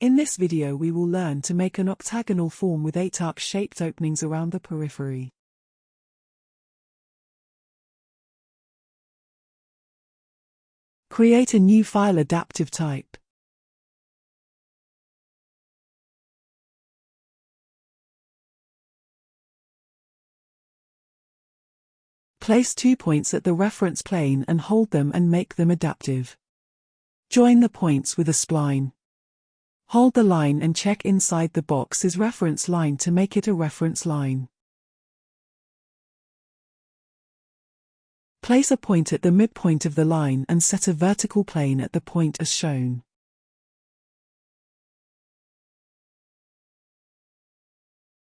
In this video we will learn to make an octagonal form with 8 arc-shaped openings around the periphery. Create a new file adaptive type. Place 2 points at the reference plane and hold them and make them adaptive. Join the points with a spline. Hold the line and check inside the box's reference line to make it a reference line. Place a point at the midpoint of the line and set a vertical plane at the point as shown.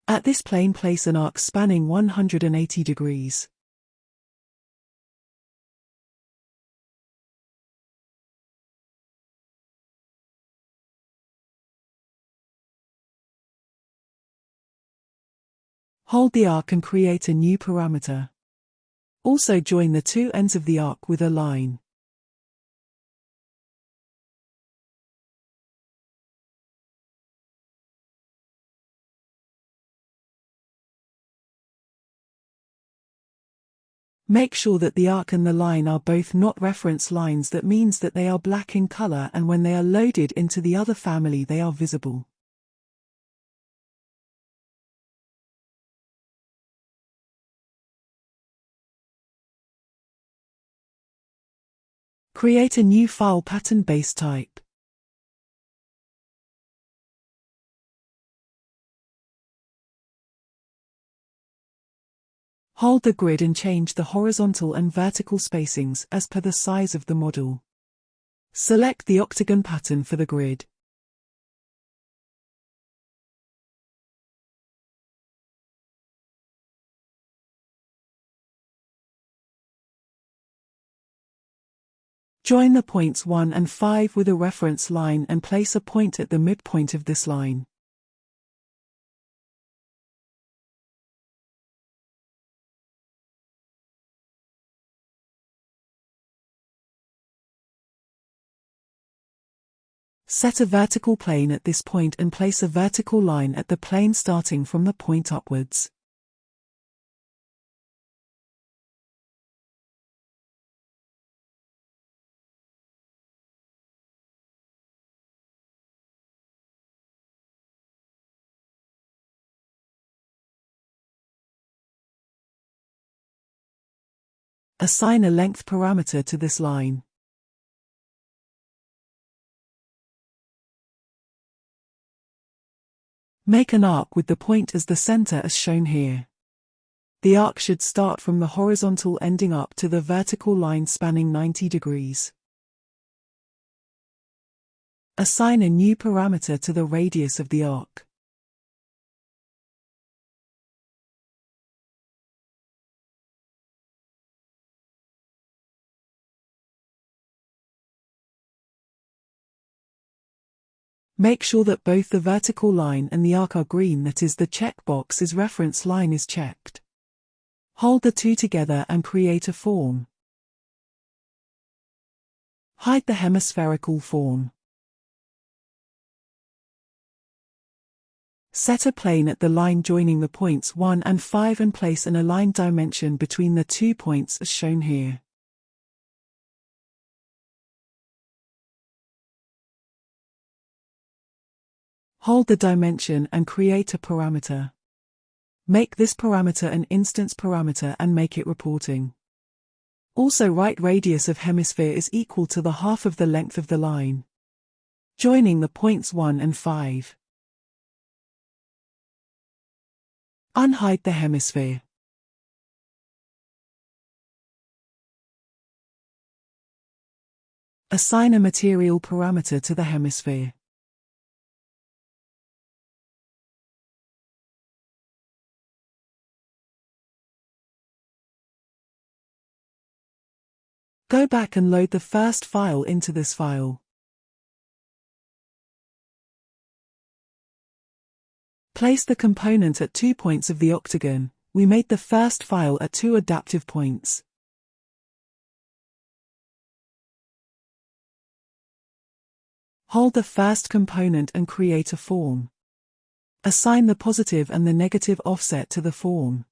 At this plane place an arc spanning 180 degrees. Hold the arc and create a new parameter. Also join the 2 ends of the arc with a line. Make sure that the arc and the line are both not reference lines. That means that they are black in color, and when they are loaded into the other family they are visible. Create a new file pattern base type. Hold the grid and change the horizontal and vertical spacings as per the size of the model. Select the octagon pattern for the grid. Join the points 1 and 5 with a reference line and place a point at the midpoint of this line. Set a vertical plane at this point and place a vertical line at the plane starting from the point upwards. Assign a length parameter to this line. Make an arc with the point as the center as shown here. The arc should start from the horizontal ending up to the vertical line spanning 90 degrees. Assign a new parameter to the radius of the arc. Make sure that both the vertical line and the arc are green, that is, the checkbox is reference line is checked. Hold the 2 together and create a form. Hide the hemispherical form. Set a plane at the line joining the points 1 and 5 and place an aligned dimension between the 2 points as shown here. Hold the dimension and create a parameter. Make this parameter an instance parameter and make it reporting. Also write radius of hemisphere is equal to the half of the length of the line. Joining the points 1 and 5. Unhide the hemisphere. Assign a material parameter to the hemisphere. Go back and load the first file into this file. Place the component at 2 points of the octagon. We made the first file at 2 adaptive points. Hold the first component and create a form. Assign the positive and the negative offset to the form.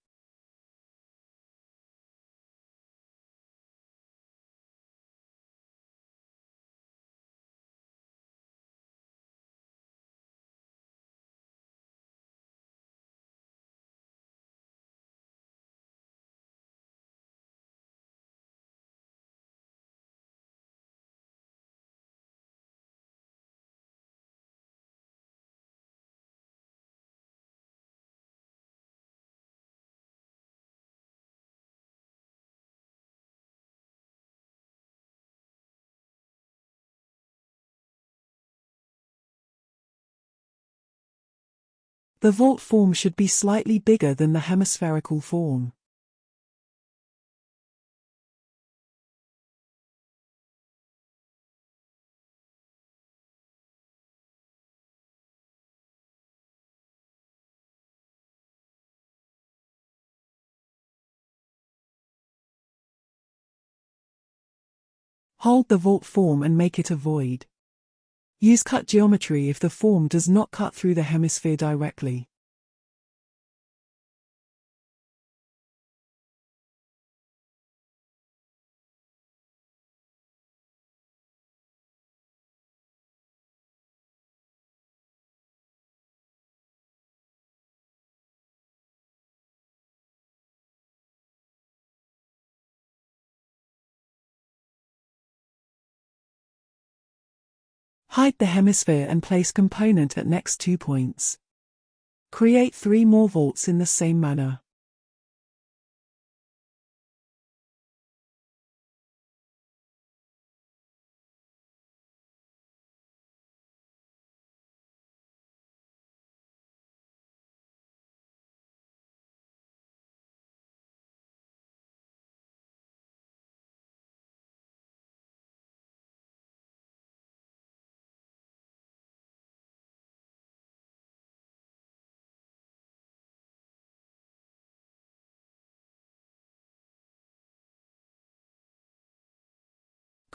The vault form should be slightly bigger than the hemispherical form. Hold the vault form and make it a void. Use cut geometry if the form does not cut through the hemisphere directly. Hide the hemisphere and place component at next 2 points. Create 3 more vaults in the same manner.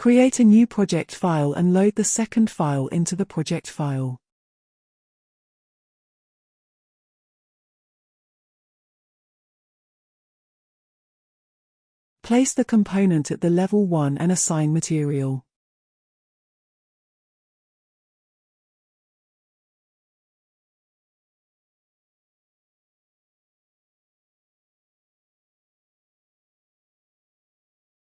Create a new project file and load the second file into the project file. Place the component at the level 1 and assign material.